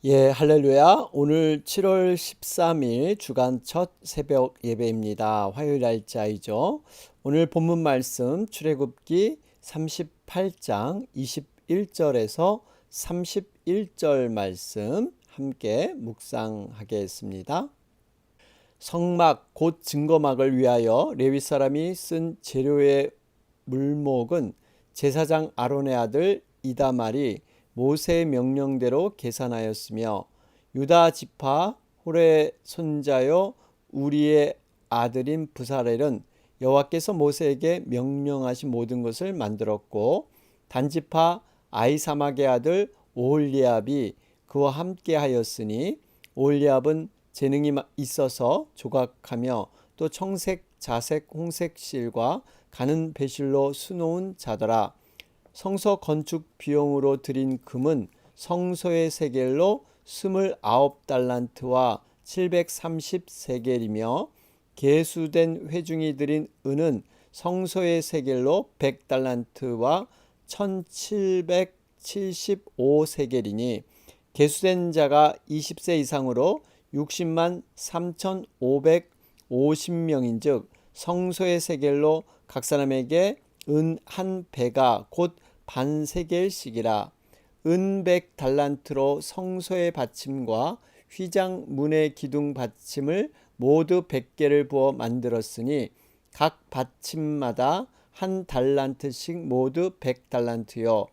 예, 할렐루야. 오늘 7월 13일 주간 첫 새벽 예배입니다. 화요일 날짜이죠. 오늘 본문 말씀 출애굽기 38장 21절에서 31절 말씀 함께 묵상하겠습니다. 성막 곧 증거막을 위하여 레위 사람이 쓴 재료의 물목은 제사장 아론의 아들 이다말이 모세의 명령대로 계산하였으며 유다 지파 홀의 손자요 우리의 아들인 부살엘은 여호와께서 모세에게 명령하신 모든 것을 만들었고 단지파 아이사막의 아들 오홀리압이 그와 함께 하였으니 오홀리압은 재능이 있어서 조각하며 또 청색, 자색, 홍색 실과 가는 배실로 수놓은 자더라. 성서 건축 비용으로 들인 금은 성소의 세겔로 29달란트와 730세겔이며 계수된 회중이 들인 은은 성소의 세겔로 100달란트와 1775세겔이니 계수된 자가 20세 이상으로 60만 3550명인즉 성소의 세겔로 각 사람에게 은 한 배가 곧 반세겔씩이라. 은 100달란트로 성소의 받침과 휘장 문의 기둥 받침을 모두 100개를 부어 만들었으니 각 받침마다 한 달란트씩 모두 100달란트요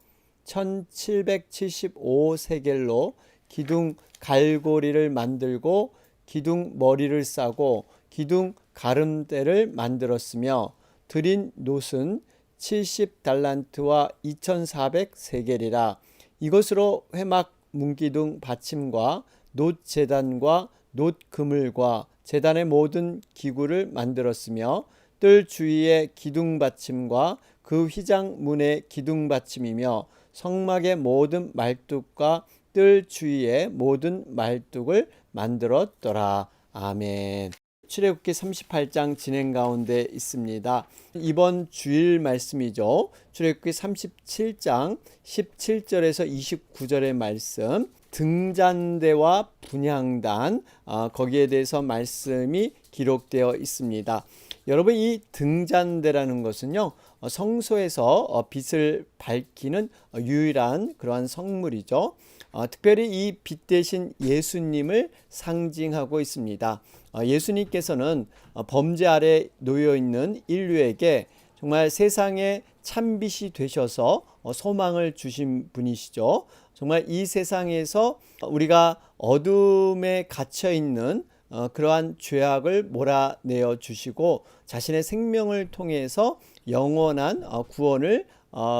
1775세겔로 기둥 갈고리를 만들고 기둥 머리를 싸고 기둥 가름대를 만들었으며 드린 놋은 70달란트와 2400세겔이라. 이것으로 회막 문기둥 받침과 놋 제단과 놋 그물과 제단의 모든 기구를 만들었으며 뜰 주위의 기둥 받침과 그 휘장 문의 기둥 받침이며 성막의 모든 말뚝과 뜰 주위의 모든 말뚝을 만들었더라. 아멘. 출애굽기 38장 진행 가운데 있습니다. 이번 주일 말씀이죠. 출애굽기 37장 17절에서 29절의 말씀, 등잔대와 분향단, 거기에 대해서 말씀이 기록되어 있습니다. 여러분, 이 등잔대라는 것은요, 성소에서 빛을 밝히는 유일한 그러한 성물이죠. 특별히 이 빛 대신 예수님을 상징하고 있습니다. 예수님께서는 범죄 아래 놓여 있는 인류에게 정말 세상의 참빛이 되셔서 소망을 주신 분이시죠. 정말 이 세상에서 우리가 어둠에 갇혀 있는 그러한 죄악을 몰아내어 주시고 자신의 생명을 통해서 영원한 구원을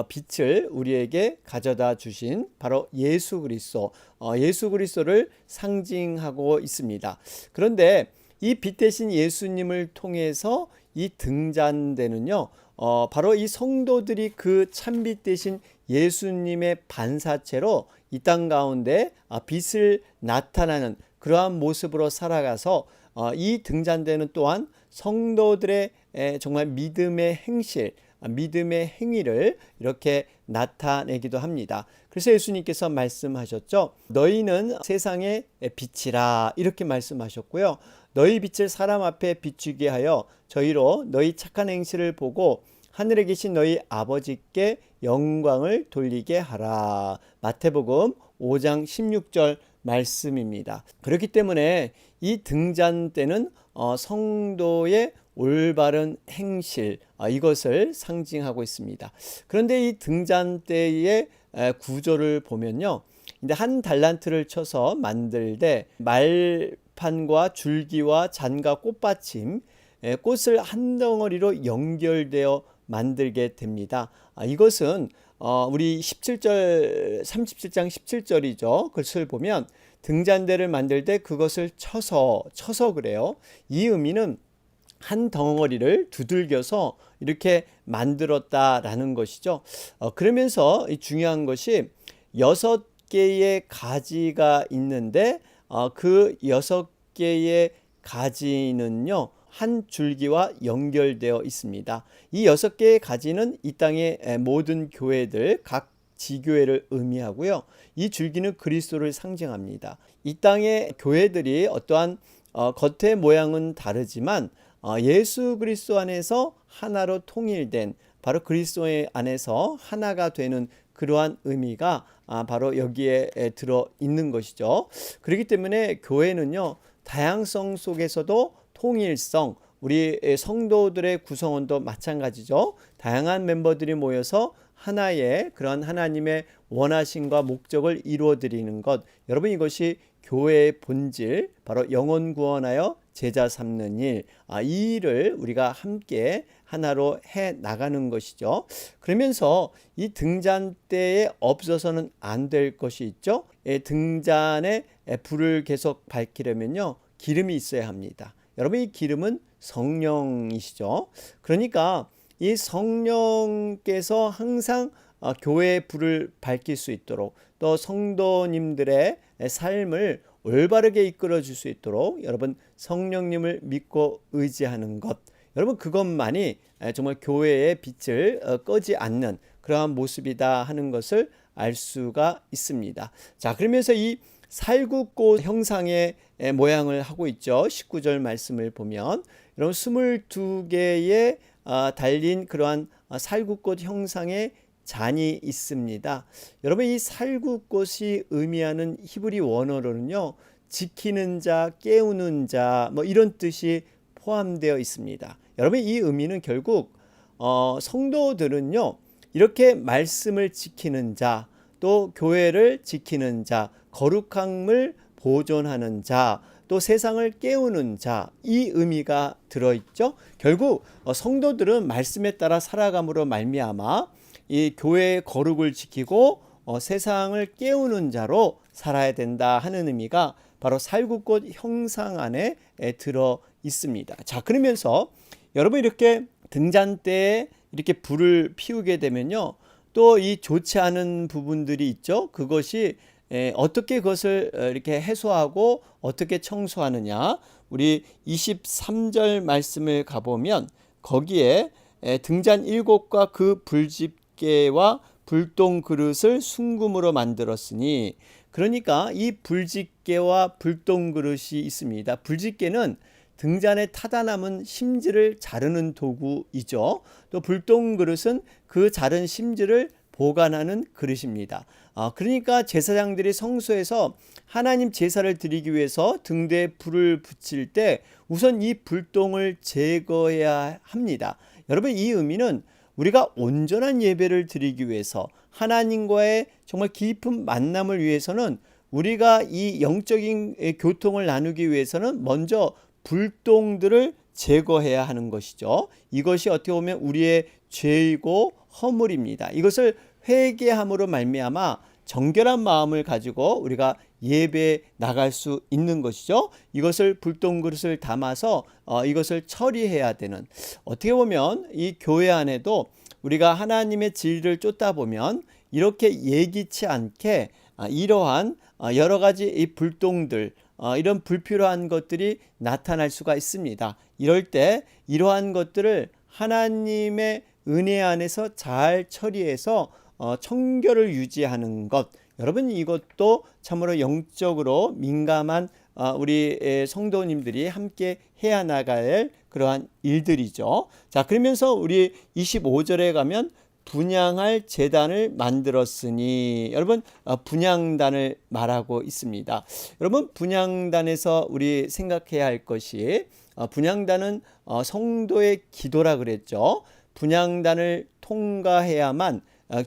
빛을 우리에게 가져다 주신 바로 예수 그리스도, 예수 그리스도를 상징하고 있습니다. 그런데 이 빛 대신 예수님을 통해서 이 등잔대는요, 바로 이 성도들이 그 참빛 대신 예수님의 반사체로 이 땅 가운데 빛을 나타나는 그러한 모습으로 살아가서 이 등잔대는 또한 성도들의 정말 믿음의 행실, 믿음의 행위를 이렇게 나타내기도 합니다. 그래서 예수님께서 말씀하셨죠. 너희는 세상의 빛이라 이렇게 말씀하셨고요. 너희 빛을 사람 앞에 비추게 하여 저희로 너희 착한 행실을 보고 하늘에 계신 너희 아버지께 영광을 돌리게 하라. 마태복음 5장 16절 말씀입니다. 그렇기 때문에 이 등잔대는 성도의 올바른 행실, 이것을 상징하고 있습니다. 그런데 이 등잔대의 구조를 보면요, 근데 한 달란트를 쳐서 만들되 말판과 줄기와 잔과 꽃받침, 꽃을 한 덩어리로 연결되어 만들게 됩니다. 이것은 우리 17절 37장 17절이죠. 그것을 보면 등잔대를 만들 때 그것을 쳐서 그래요. 이 의미는 한 덩어리를 두들겨서 이렇게 만들었다라는 것이죠. 그러면서 중요한 것이 6개의 가지가 있는데 그 6개의 가지는요, 한 줄기와 연결되어 있습니다. 이 6개의 가지는 이 땅의 모든 교회들 각 지교회를 의미하고요. 이 줄기는 그리스도를 상징합니다. 이 땅의 교회들이 어떠한 겉의 모양은 다르지만 예수 그리스도 안에서 하나로 통일된, 바로 그리스도의 안에서 하나가 되는 그러한 의미가 바로 여기에 들어 있는 것이죠. 그렇기 때문에 교회는요, 다양성 속에서도 통일성, 우리 성도들의 구성원도 마찬가지죠. 다양한 멤버들이 모여서 하나의 그런 하나님의 원하심과 목적을 이루어 드리는 것, 여러분 이것이 교회의 본질, 바로 영혼 구원하여 제자 삼는 일, 이 일을 우리가 함께 하나로 해 나가는 것이죠. 그러면서 이 등잔대에 없어서는 안 될 것이 있죠. 등잔에 불을 계속 밝히려면요, 기름이 있어야 합니다. 여러분, 이 기름은 성령이시죠. 그러니까 이 성령께서 항상 교회의 불을 밝힐 수 있도록, 또 성도님들의 삶을 올바르게 이끌어 줄 수 있도록 여러분 성령님을 믿고 의지하는 것, 여러분 그것만이 정말 교회의 빛을 꺼지 않는 그러한 모습이다 하는 것을 알 수가 있습니다. 자, 그러면서 이 살구꽃 형상의 모양을 하고 있죠. 19절 말씀을 보면 여러분 22개의 달린 그러한 살구꽃 형상의 잔이 있습니다. 여러분, 이 살구꽃이 의미하는 히브리 원어로는요, 지키는 자, 깨우는 자, 뭐 이런 뜻이 포함되어 있습니다. 여러분, 이 의미는 결국 성도들은요, 이렇게 말씀을 지키는 자, 또 교회를 지키는 자, 거룩함을 보존하는 자, 또 세상을 깨우는 자, 이 의미가 들어있죠. 결국 성도들은 말씀에 따라 살아감으로 말미암아 이 교회의 거룩을 지키고 세상을 깨우는 자로 살아야 된다 하는 의미가 바로 살구꽃 형상 안에 들어 있습니다. 자, 그러면서 여러분 이렇게 등잔대에 이렇게 불을 피우게 되면요, 또 이 좋지 않은 부분들이 있죠. 그것이 어떻게 그것을 이렇게 해소하고 어떻게 청소하느냐, 우리 23절 말씀을 가보면 거기에 등잔 7곳과 그 불집게와 불똥 그릇을 순금으로 만들었으니, 그러니까 이 불집게와 불똥 그릇이 있습니다. 불집게는 등잔에 타다 남은 심지를 자르는 도구이죠. 또 불똥 그릇은 그 자른 심지를 보관하는 그릇입니다. 그러니까 제사장들이 성소에서 하나님 제사를 드리기 위해서 등대에 불을 붙일 때 우선 이 불똥을 제거해야 합니다. 여러분, 이 의미는 우리가 온전한 예배를 드리기 위해서, 하나님과의 정말 깊은 만남을 위해서는, 우리가 이 영적인 교통을 나누기 위해서는 먼저 불똥들을 제거해야 하는 것이죠. 이것이 어떻게 보면 우리의 죄이고 허물입니다. 이것을 회개함으로 말미암아 정결한 마음을 가지고 우리가 예배에 나갈 수 있는 것이죠. 이것을 불똥 그릇을 담아서 이것을 처리해야 되는, 어떻게 보면 이 교회 안에도 우리가 하나님의 진리를 쫓다 보면 이렇게 예기치 않게 이러한 여러 가지 이 불똥들, 이런 불필요한 것들이 나타날 수가 있습니다. 이럴 때 이러한 것들을 하나님의 은혜 안에서 잘 처리해서 청결을 유지하는 것, 여러분 이것도 참으로 영적으로 민감한 우리 성도님들이 함께 해야 나갈 그러한 일들이죠. 자, 그러면서 우리 25절에 가면 분향할 제단을 만들었으니, 여러분 분향단을 말하고 있습니다. 여러분, 분향단에서 우리 생각해야 할 것이, 분향단은 성도의 기도라 그랬죠. 분향단을 통과해야만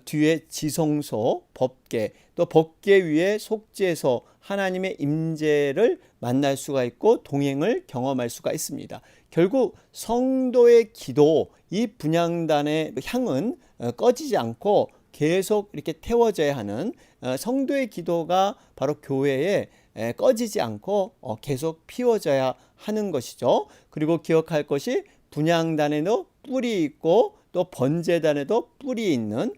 뒤에 지성소, 법궤, 또 법궤 위에 속죄소, 하나님의 임재를 만날 수가 있고 동행을 경험할 수가 있습니다. 결국 성도의 기도, 이 분향단의 향은 꺼지지 않고 계속 이렇게 태워져야 하는, 성도의 기도가 바로 교회에 꺼지지 않고 계속 피워져야 하는 것이죠. 그리고 기억할 것이, 분향단에도 뿔이 있고 또 번제단에도 뿔이 있는,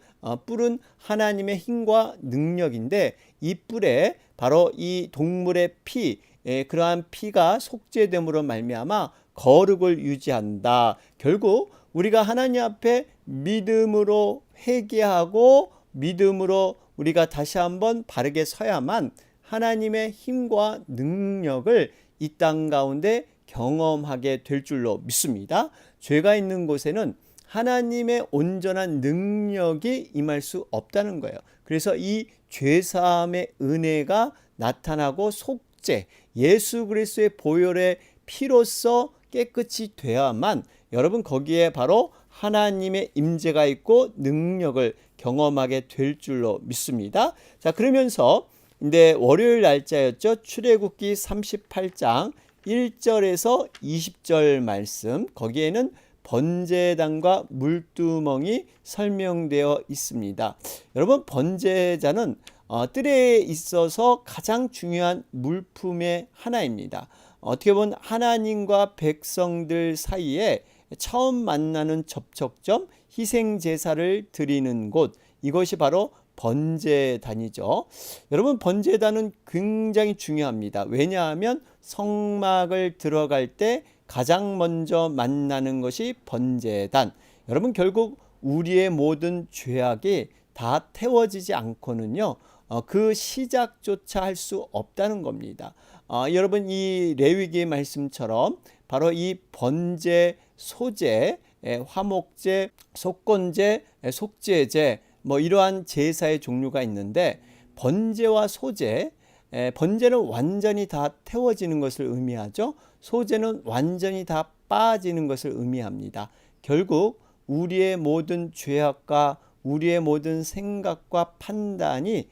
뿔은 하나님의 힘과 능력인데, 이 뿔에 바로 이 동물의 피, 그러한 피가 속죄됨으로 말미암아 거룩을 유지한다. 결국 우리가 하나님 앞에 믿음으로 회개하고 믿음으로 우리가 다시 한번 바르게 서야만 하나님의 힘과 능력을 이 땅 가운데 경험하게 될 줄로 믿습니다. 죄가 있는 곳에는 하나님의 온전한 능력이 임할 수 없다는 거예요. 그래서 이 죄사함의 은혜가 나타나고 속죄, 예수 그리스도의 보혈의 피로써 깨끗이 되어야만 여러분 거기에 바로 하나님의 임재가 있고 능력을 경험하게 될 줄로 믿습니다. 자, 그러면서 근데 월요일 날짜였죠. 출애굽기 38장 1절에서 20절 말씀, 거기에는 번제단과 물두멍이 설명되어 있습니다. 여러분, 번제자는 뜰에 있어서 가장 중요한 물품의 하나입니다. 어떻게 보면 하나님과 백성들 사이에 처음 만나는 접촉점, 희생제사를 드리는 곳, 이것이 바로 번제단이죠. 여러분, 번제단은 굉장히 중요합니다. 왜냐하면 성막을 들어갈 때 가장 먼저 만나는 것이 번제단. 여러분, 결국 우리의 모든 죄악이 다 태워지지 않고는요, 그 시작조차 할 수 없다는 겁니다. 여러분, 이 레위기 말씀처럼 바로 이 번제, 소제, 화목제, 속건제, 속죄제, 이러한 제사의 종류가 있는데, 번제와 소제, 번제는 완전히 다 태워지는 것을 의미하죠. 소제는 완전히 다 빠지는 것을 의미합니다. 결국 우리의 모든 죄악과 우리의 모든 생각과 판단이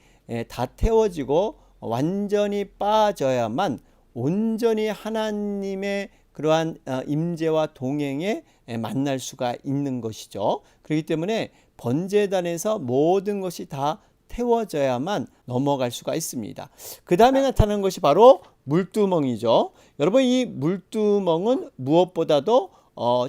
다 태워지고 완전히 빠져야만 온전히 하나님의 그러한 임재와 동행에 만날 수가 있는 것이죠. 그렇기 때문에 번제단에서 모든 것이 다 태워져야만 넘어갈 수가 있습니다. 그 다음에 나타나는 것이 바로 물두멍이죠. 여러분, 이 물두멍은 무엇보다도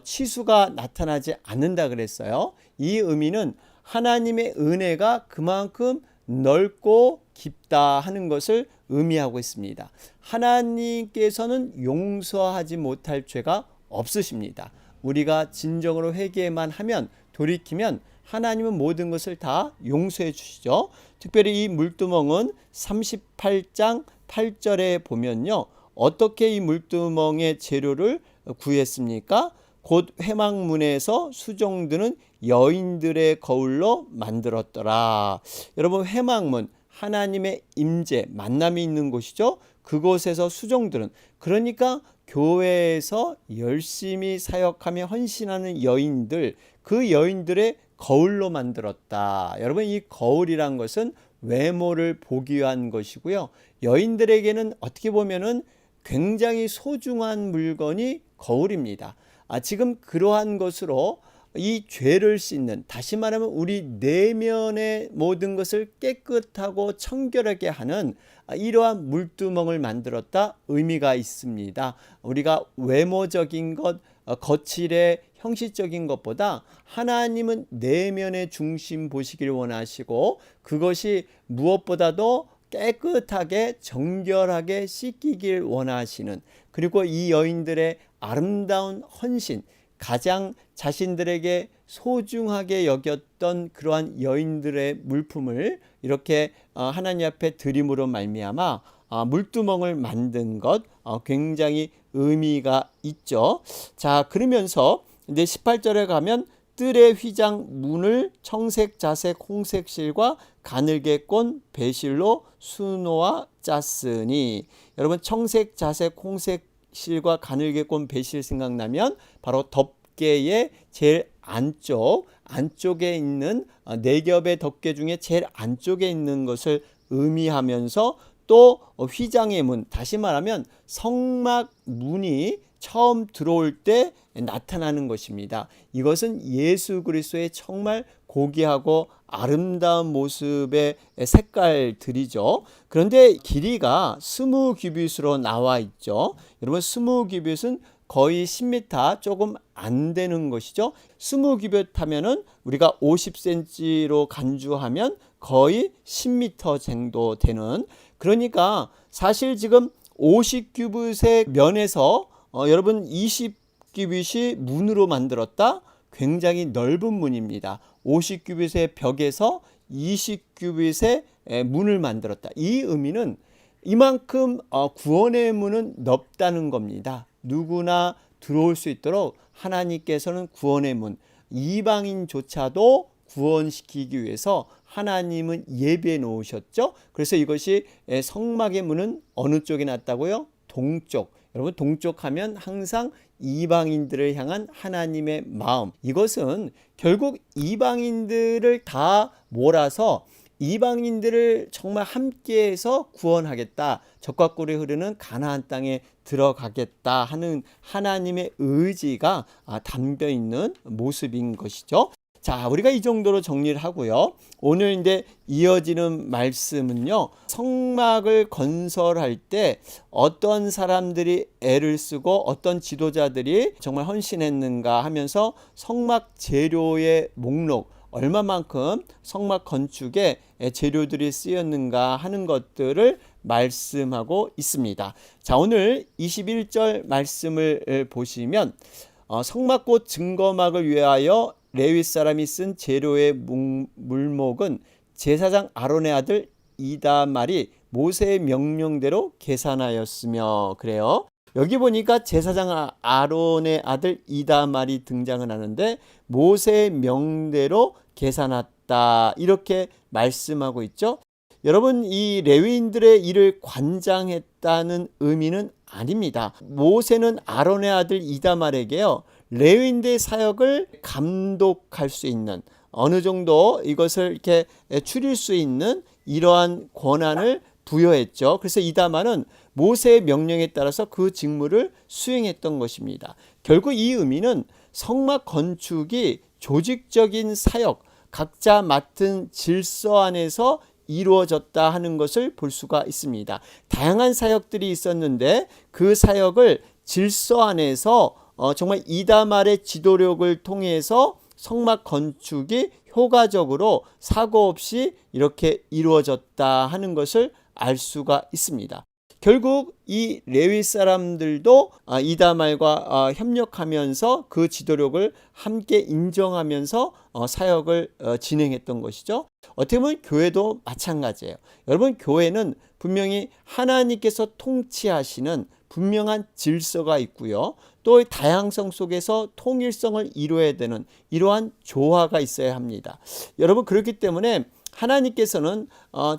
치수가 나타나지 않는다 그랬어요. 이 의미는 하나님의 은혜가 그만큼 넓고 깊다 하는 것을 의미하고 있습니다. 하나님께서는 용서하지 못할 죄가 없으십니다. 우리가 진정으로 회개만 하면, 돌이키면 하나님은 모든 것을 다 용서해 주시죠. 특별히 이 물두멍은 38장 8절에 보면요, 어떻게 이 물두멍의 재료를 구했습니까? 곧 회막문에서 수종드는 여인들의 거울로 만들었더라. 여러분, 회막문, 하나님의 임재, 만남이 있는 곳이죠. 그곳에서 수종드는, 그러니까 교회에서 열심히 사역하며 헌신하는 여인들, 그 여인들의 거울로 만들었다. 여러분, 이 거울이란 것은 외모를 보기 위한 것이고요. 여인들에게는 어떻게 보면은 굉장히 소중한 물건이 거울입니다. 지금 그러한 것으로 이 죄를 씻는, 다시 말하면 우리 내면의 모든 것을 깨끗하고 청결하게 하는 이러한 물두멍을 만들었다 의미가 있습니다. 우리가 외모적인 것, 거칠의 형식적인 것보다 하나님은 내면의 중심 보시길 원하시고, 그것이 무엇보다도 깨끗하게 정결하게 씻기길 원하시는, 그리고 이 여인들의 아름다운 헌신, 가장 자신들에게 소중하게 여겼던 그러한 여인들의 물품을 이렇게 하나님 앞에 드림으로 말미암아 물두멍을 만든 것, 굉장히 의미가 있죠. 자, 그러면서 이제 18절에 가면 뜰의 휘장 문을 청색, 자색, 홍색 실과 가늘게 꼰 배실로 수놓아 짰으니, 여러분, 청색, 자색, 홍색 실과 가늘게 꼰 배실 생각나면 바로 덮개의 제일 안쪽에 있는 네 겹의 덮개 중에 제일 안쪽에 있는 것을 의미하면서, 또 휘장의 문, 다시 말하면 성막 문이 처음 들어올 때 나타나는 것입니다. 이것은 예수 그리스도의 정말 고귀하고 아름다운 모습의 색깔들이죠. 그런데 길이가 20규빗으로 나와 있죠. 여러분, 20규빗은 거의 10m 조금 안 되는 것이죠. 20규빗 하면은 우리가 50cm로 간주하면 거의 10m 정도 되는, 그러니까 사실 지금 50규빗의 면에서 여러분 20규빗이 문으로 만들었다? 굉장히 넓은 문입니다. 50규빗의 벽에서 20규빗의 문을 만들었다. 이 의미는 이만큼 구원의 문은 넓다는 겁니다. 누구나 들어올 수 있도록 하나님께서는 구원의 문, 이방인조차도 구원시키기 위해서 하나님은 예비해 놓으셨죠. 그래서 이것이 성막의 문은 어느 쪽에 놨다고요? 동쪽. 여러분, 동쪽 하면 항상 이방인들을 향한 하나님의 마음, 이것은 결국 이방인들을 다 몰아서 이방인들을 정말 함께해서 구원하겠다, 적과 꿀이 흐르는 가나안 땅에 들어가겠다 하는 하나님의 의지가 담겨 있는 모습인 것이죠. 자, 우리가 이 정도로 정리를 하고요. 오늘 이제 이어지는 말씀은요, 성막을 건설할 때 어떤 사람들이 애를 쓰고 어떤 지도자들이 정말 헌신했는가 하면서 성막 재료의 목록, 얼마만큼 성막 건축에 재료들이 쓰였는가 하는 것들을 말씀하고 있습니다. 자, 오늘 21절 말씀을 보시면 성막꽃 증거막을 위하여 레위 사람이 쓴 재료의 물목은 제사장 아론의 아들 이다말이 모세의 명령대로 계산하였으며, 그래요. 여기 보니까 제사장 아론의 아들 이다말이 등장을 하는데 모세의 명대로 계산했다, 이렇게 말씀하고 있죠. 여러분, 이 레위인들의 일을 관장했다는 의미는 아닙니다. 모세는 아론의 아들 이다말에게요, 레위인들의 사역을 감독할 수 있는, 어느 정도 이것을 이렇게 추릴 수 있는 이러한 권한을 부여했죠. 그래서 이다말은 모세의 명령에 따라서 그 직무를 수행했던 것입니다. 결국 이 의미는 성막 건축이 조직적인 사역, 각자 맡은 질서 안에서 이루어졌다 하는 것을 볼 수가 있습니다. 다양한 사역들이 있었는데 그 사역을 질서 안에서 정말 이다말의 지도력을 통해서 성막 건축이 효과적으로 사고 없이 이렇게 이루어졌다 하는 것을 알 수가 있습니다. 결국 이 레위 사람들도 이다말과 협력하면서 그 지도력을 함께 인정하면서 사역을 진행했던 것이죠. 어떻게 보면 교회도 마찬가지예요. 여러분, 교회는 분명히 하나님께서 통치하시는 분명한 질서가 있고요, 또 다양성 속에서 통일성을 이루어야 되는 이러한 조화가 있어야 합니다. 여러분, 그렇기 때문에 하나님께서는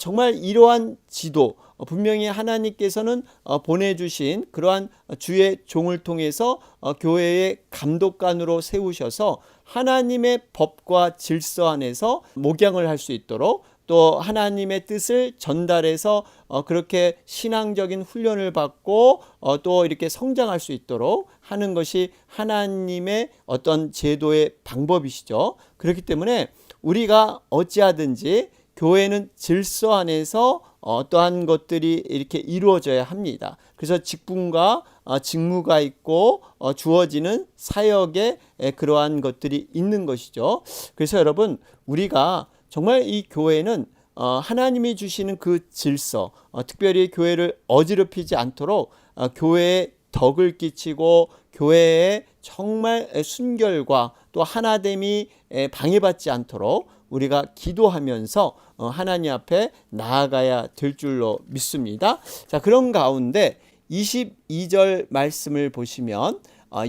정말 이러한 지도, 분명히 하나님께서는 보내주신 그러한 주의 종을 통해서 교회의 감독관으로 세우셔서 하나님의 법과 질서 안에서 목양을 할 수 있도록, 또 하나님의 뜻을 전달해서 그렇게 신앙적인 훈련을 받고 또 이렇게 성장할 수 있도록 하는 것이 하나님의 어떤 제도의 방법이시죠. 그렇기 때문에 우리가 어찌하든지 교회는 질서 안에서 어떠한 것들이 이렇게 이루어져야 합니다. 그래서 직분과 직무가 있고 주어지는 사역에 그러한 것들이 있는 것이죠. 그래서 여러분, 우리가 정말 이 교회는 하나님이 주시는 그 질서, 특별히 교회를 어지럽히지 않도록 교회에 덕을 끼치고 교회에 정말 순결과 또 하나됨이 방해받지 않도록 우리가 기도하면서 하나님 앞에 나아가야 될 줄로 믿습니다. 자, 그런 가운데 22절 말씀을 보시면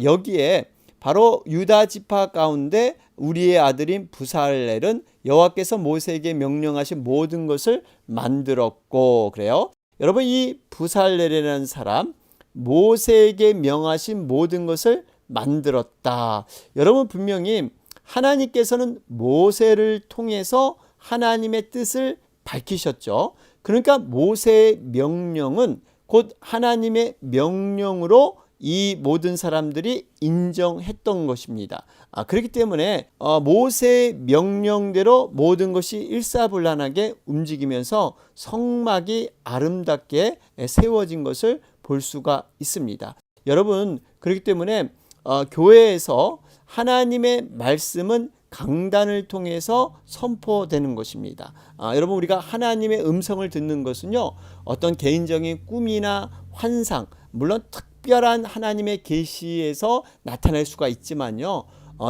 여기에 바로 유다 지파 가운데 우리의 아들인 부살렐은 여호와께서 모세에게 명령하신 모든 것을 만들었고, 그래요. 여러분, 이 부살렐이라는 사람, 모세에게 명하신 모든 것을 만들었다. 여러분, 분명히 하나님께서는 모세를 통해서 하나님의 뜻을 밝히셨죠. 그러니까 모세의 명령은 곧 하나님의 명령으로 이 모든 사람들이 인정했던 것입니다. 그렇기 때문에 모세의 명령대로 모든 것이 일사불란하게 움직이면서 성막이 아름답게 세워진 것을 볼 수가 있습니다. 여러분, 그렇기 때문에 교회에서 하나님의 말씀은 강단을 통해서 선포되는 것입니다. 여러분, 우리가 하나님의 음성을 듣는 것은요, 어떤 개인적인 꿈이나 환상, 물론 특별한 하나님의 계시에서 나타날 수가 있지만요,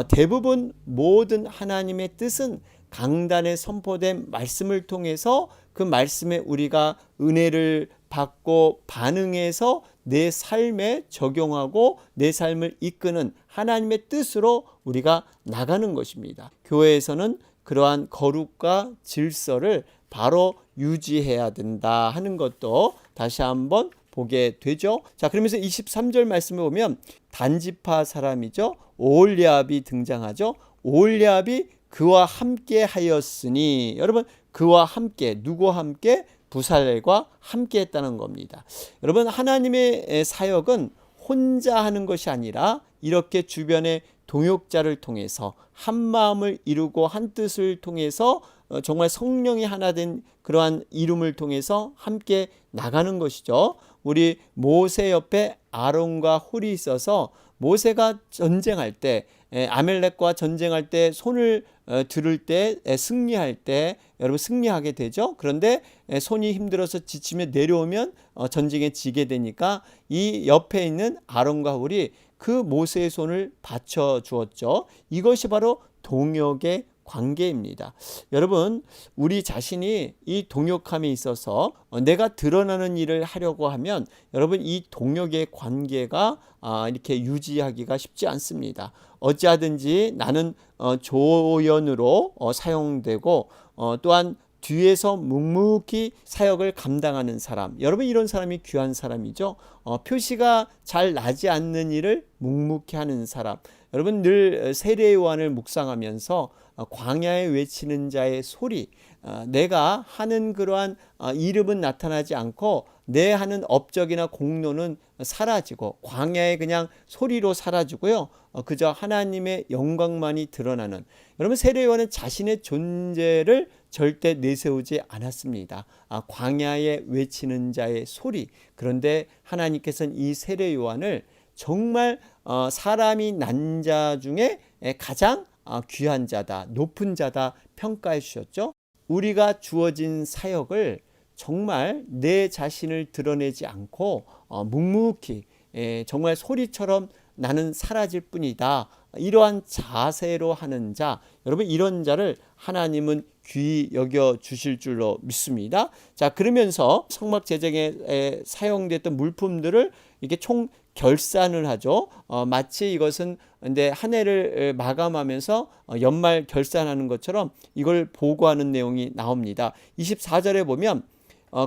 대부분 모든 하나님의 뜻은 강단에 선포된 말씀을 통해서 그 말씀에 우리가 은혜를 받고 반응해서 내 삶에 적용하고 내 삶을 이끄는 하나님의 뜻으로 우리가 나가는 것입니다. 교회에서는 그러한 거룩과 질서를 바로 유지해야 된다 하는 것도 다시 한번 보게 되죠. 자, 그러면서 23절 말씀에 보면 단지파 사람이죠. 오홀리압이 등장하죠. 오홀리압이 그와 함께 하였으니, 여러분, 그와 함께, 누구와 함께? 부살렐과 함께 했다는 겁니다. 여러분, 하나님의 사역은 혼자 하는 것이 아니라 이렇게 주변의 동역자를 통해서 한 마음을 이루고 한 뜻을 통해서 정말 성령이 하나 된 그러한 이름을 통해서 함께 나가는 것이죠. 우리 모세 옆에 아론과 홀이 있어서 모세가 전쟁할 때, 아멜렉과 전쟁할 때 손을 들을 때, 승리할 때 여러분 승리하게 되죠. 그런데 손이 힘들어서 지치며 내려오면 전쟁에 지게 되니까 이 옆에 있는 아론과 홀이 그 모세의 손을 받쳐 주었죠. 이것이 바로 동역의 관계입니다. 여러분, 우리 자신이 이 동역함에 있어서 내가 드러나는 일을 하려고 하면 여러분 이 동역의 관계가 이렇게 유지하기가 쉽지 않습니다. 어찌하든지 나는 조연으로 사용되고 또한 뒤에서 묵묵히 사역을 감당하는 사람, 여러분 이런 사람이 귀한 사람이죠. 표시가 잘 나지 않는 일을 묵묵히 하는 사람, 여러분 늘 세례 요한을 묵상하면서 광야에 외치는 자의 소리, 내가 하는 그러한 이름은 나타나지 않고 내 하는 업적이나 공로는 사라지고 광야에 그냥 소리로 사라지고요. 그저 하나님의 영광만이 드러나는, 여러분 세례 요한은 자신의 존재를 절대 내세우지 않았습니다. 광야에 외치는 자의 소리. 그런데 하나님께서는 이 세례 요한을 정말 사람이 난 자 중에 가장 귀한 자다, 높은 자다 평가해 주셨죠. 우리가 주어진 사역을 정말 내 자신을 드러내지 않고 묵묵히 정말 소리처럼 나는 사라질 뿐이다, 이러한 자세로 하는 자, 여러분 이런 자를 하나님은 귀히 여겨 주실 줄로 믿습니다. 자, 그러면서 성막 제작에 사용됐던 물품들을 이게 총 결산을 하죠. 마치 이것은 근데 한 해를 마감하면서 연말 결산하는 것처럼 이걸 보고하는 내용이 나옵니다. 24절에 보면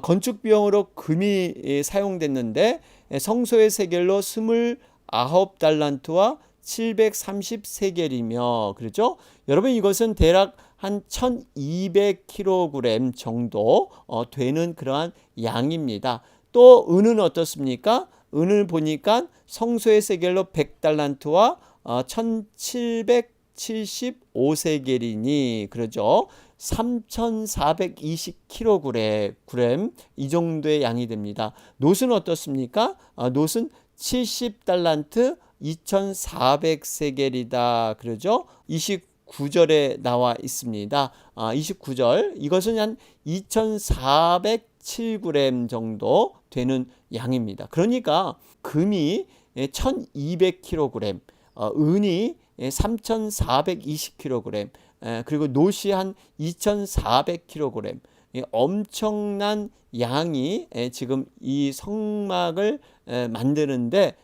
건축 비용으로 금이 사용됐는데 성소의 세겔로 29달란트와 730세겔이며, 그렇죠? 여러분 이것은 대략 한 1200kg 정도 되는 그러한 양입니다. 또 은은 어떻습니까? 은을 보니까 성소의 세겔로 100달란트와 1775세겔이니, 그러죠? 3420kg 이 정도의 양이 됩니다. 놋은 어떻습니까? 놋은 70달란트 2400세겔이다, 그러죠? 29절에 나와 있습니다. 29절, 이것은 한 2407g 정도 되는 양입니다. 그러니까 금이 1200kg, 은이 3420kg, 그리고 놋이 한 2400kg, 엄청난 양이 지금 이 성막을 만드는데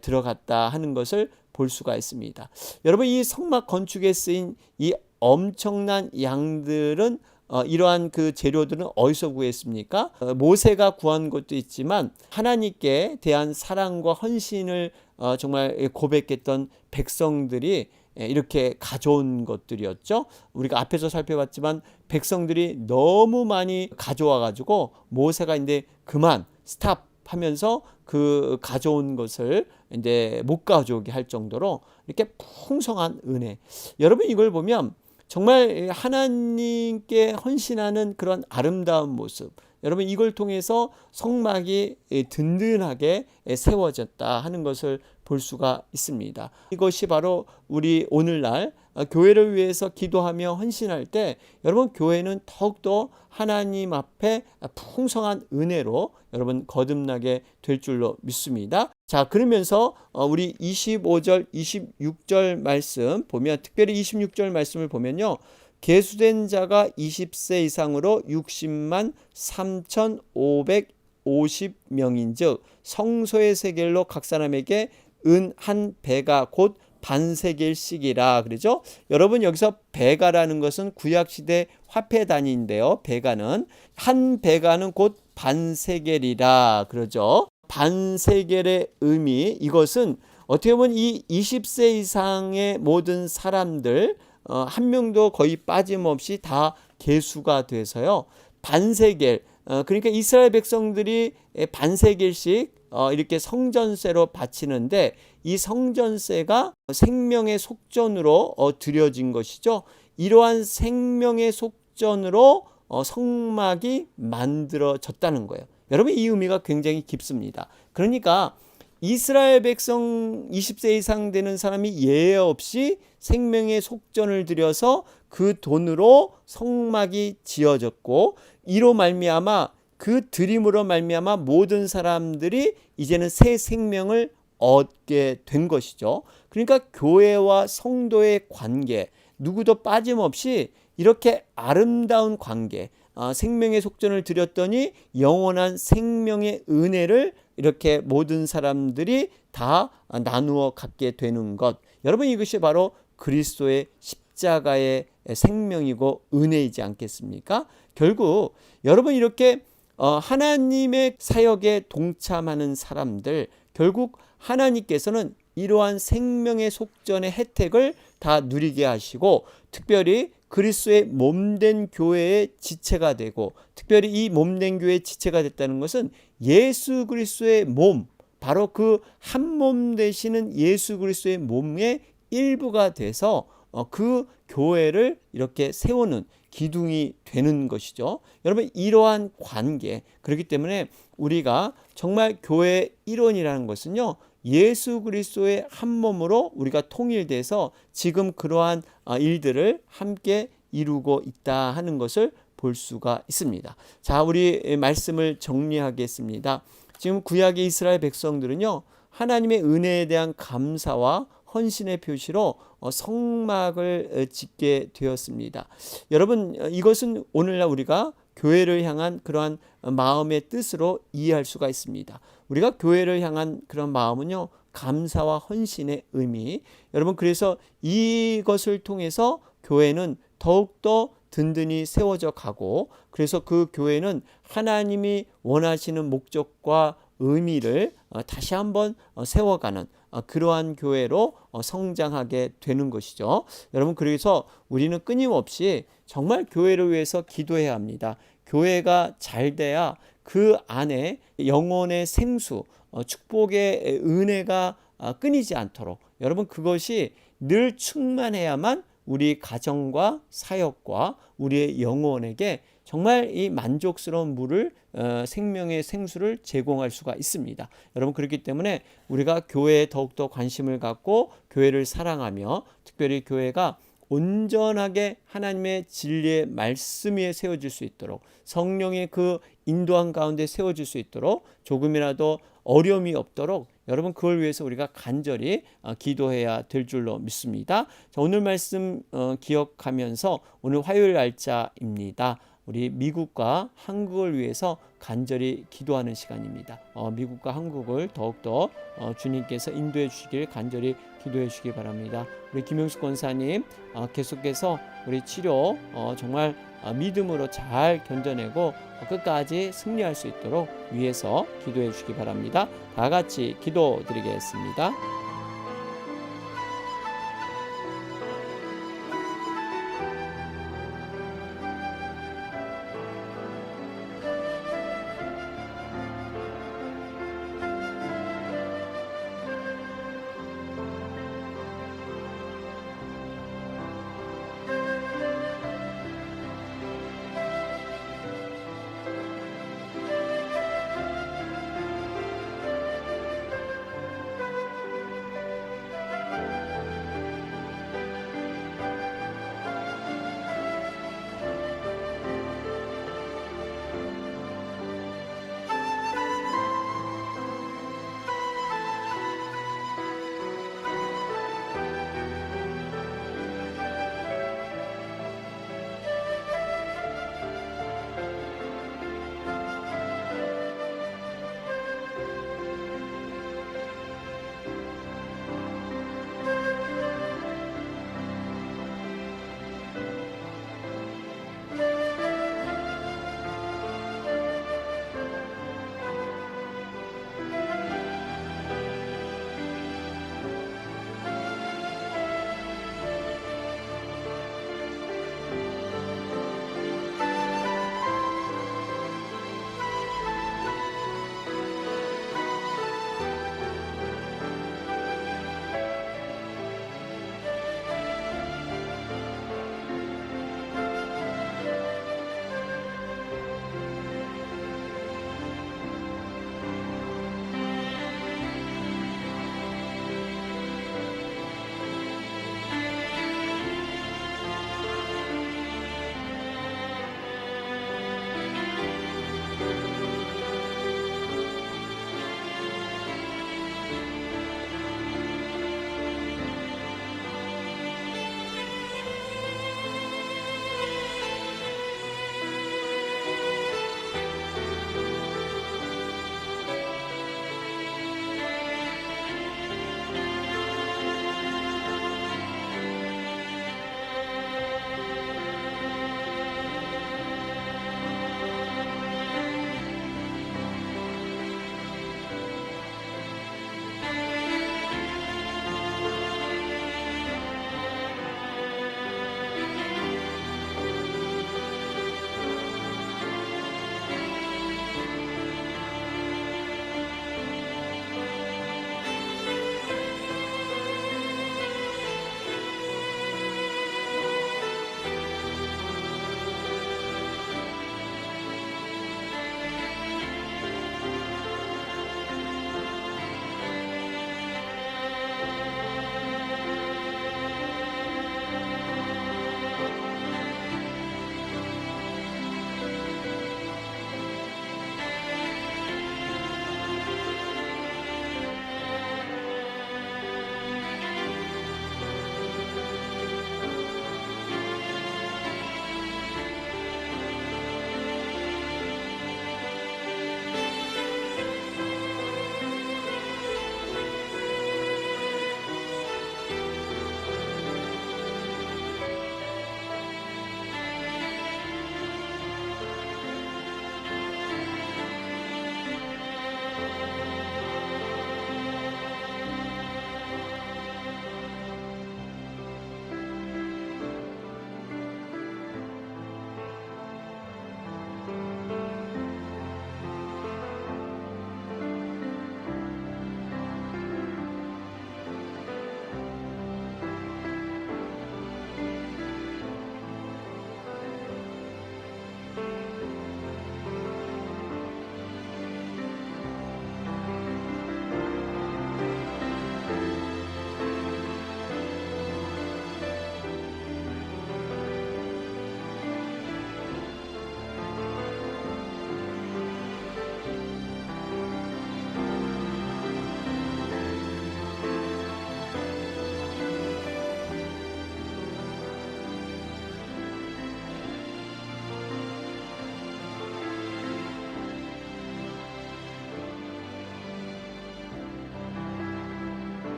들어갔다 하는 것을 볼 수가 있습니다. 여러분 이 성막 건축에 쓰인 이 엄청난 양들은 이러한 그 재료들은 어디서 구했습니까? 모세가 구한 것도 있지만 하나님께 대한 사랑과 헌신을 정말 고백했던 백성들이 이렇게 가져온 것들이었죠. 우리가 앞에서 살펴봤지만 백성들이 너무 많이 가져와 가지고 모세가 이제 그만 스탑 하면서 그 가져온 것을 이제 못 가져오게 할 정도로 이렇게 풍성한 은혜. 여러분 이걸 보면 정말 하나님께 헌신하는 그런 아름다운 모습, 여러분 이걸 통해서 성막이 든든하게 세워졌다 하는 것을 볼 수가 있습니다. 이것이 바로 우리 오늘날 교회를 위해서 기도하며 헌신할 때 여러분 교회는 더욱더 하나님 앞에 풍성한 은혜로 여러분 거듭나게 될 줄로 믿습니다. 자, 그러면서 우리 25절 26절 말씀 보면, 특별히 26절 말씀을 보면요, 계수된 자가 20세 이상으로 60만 3,550명인즉 성소의 세겔로 각 사람에게 은 한 배가 곧 반세겔씩이라 그러죠. 여러분 여기서 배가라는 것은 구약시대 화폐 단위인데요. 배가는 한 배가는 곧 반세겔이라 그러죠. 반세겔의 의미, 이것은 어떻게 보면 이 20세 이상의 모든 사람들 한 명도 거의 빠짐없이 다 계수가 돼서요. 반세겔, 그러니까 이스라엘 백성들이 반세겔씩 이렇게 성전세로 바치는데 이 성전세가 생명의 속전으로 드려진 것이죠. 이러한 생명의 속전으로 성막이 만들어졌다는 거예요. 여러분 이 의미가 굉장히 깊습니다. 그러니까 이스라엘 백성 20세 이상 되는 사람이 예외 없이 생명의 속전을 들여서 그 돈으로 성막이 지어졌고, 이로 말미암아 그 드림으로 말미암아 모든 사람들이 이제는 새 생명을 얻게 된 것이죠. 그러니까 교회와 성도의 관계, 누구도 빠짐없이 이렇게 아름다운 관계, 생명의 속전을 드렸더니 영원한 생명의 은혜를 이렇게 모든 사람들이 다 나누어 갖게 되는 것. 여러분 이것이 바로 그리스도의 십자가의 생명이고 은혜이지 않겠습니까? 결국 여러분 이렇게 하나님의 사역에 동참하는 사람들, 결국 하나님께서는 이러한 생명의 속전의 혜택을 다 누리게 하시고, 특별히 그리스도의 몸된 교회의 지체가 되고, 특별히 이 몸된 교회의 지체가 됐다는 것은 예수 그리스도의 몸, 바로 그 한 몸 되시는 예수 그리스도의 몸의 일부가 돼서 그 교회를 이렇게 세우는 기둥이 되는 것이죠. 여러분 이러한 관계, 그렇기 때문에 우리가 정말 교회의 일원이라는 것은요, 예수 그리스도의 한 몸으로 우리가 통일돼서 지금 그러한 일들을 함께 이루고 있다 하는 것을 볼 수가 있습니다. 자, 우리 말씀을 정리하겠습니다. 지금 구약의 이스라엘 백성들은요, 하나님의 은혜에 대한 감사와 헌신의 표시로 성막을 짓게 되었습니다. 여러분 이것은 오늘날 우리가 교회를 향한 그러한 마음의 뜻으로 이해할 수가 있습니다. 우리가 교회를 향한 그런 마음은요, 감사와 헌신의 의미. 여러분 그래서 이것을 통해서 교회는 더욱더 든든히 세워져 가고, 그래서 그 교회는 하나님이 원하시는 목적과 의미를 다시 한번 세워가는 그러한 교회로 성장하게 되는 것이죠. 여러분 그래서 우리는 끊임없이 정말 교회를 위해서 기도해야 합니다. 교회가 잘 돼야 그 안에 영혼의 생수, 축복의 은혜가 끊이지 않도록, 여러분 그것이 늘 충만해야만 우리 가정과 사역과 우리의 영혼에게 정말 이 만족스러운 물을, 생명의 생수를 제공할 수가 있습니다. 여러분 그렇기 때문에 우리가 교회에 더욱더 관심을 갖고 교회를 사랑하며, 특별히 교회가 온전하게 하나님의 진리의 말씀 위에 세워질 수 있도록, 성령의 그 인도한 가운데 세워질 수 있도록, 조금이라도 어려움이 없도록 여러분 그걸 위해서 우리가 간절히 기도해야 될 줄로 믿습니다. 자, 오늘 말씀 기억하면서 오늘 화요일 날짜입니다. 우리 미국과 한국을 위해서 간절히 기도하는 시간입니다. 미국과 한국을 더욱더 주님께서 인도해 주시길 간절히 기도해 주시기 바랍니다. 우리 김용숙 권사님 계속해서 우리 치료 정말 믿음으로 잘 견뎌내고 끝까지 승리할 수 있도록 위해서 기도해 주시기 바랍니다. 다 같이 기도드리겠습니다.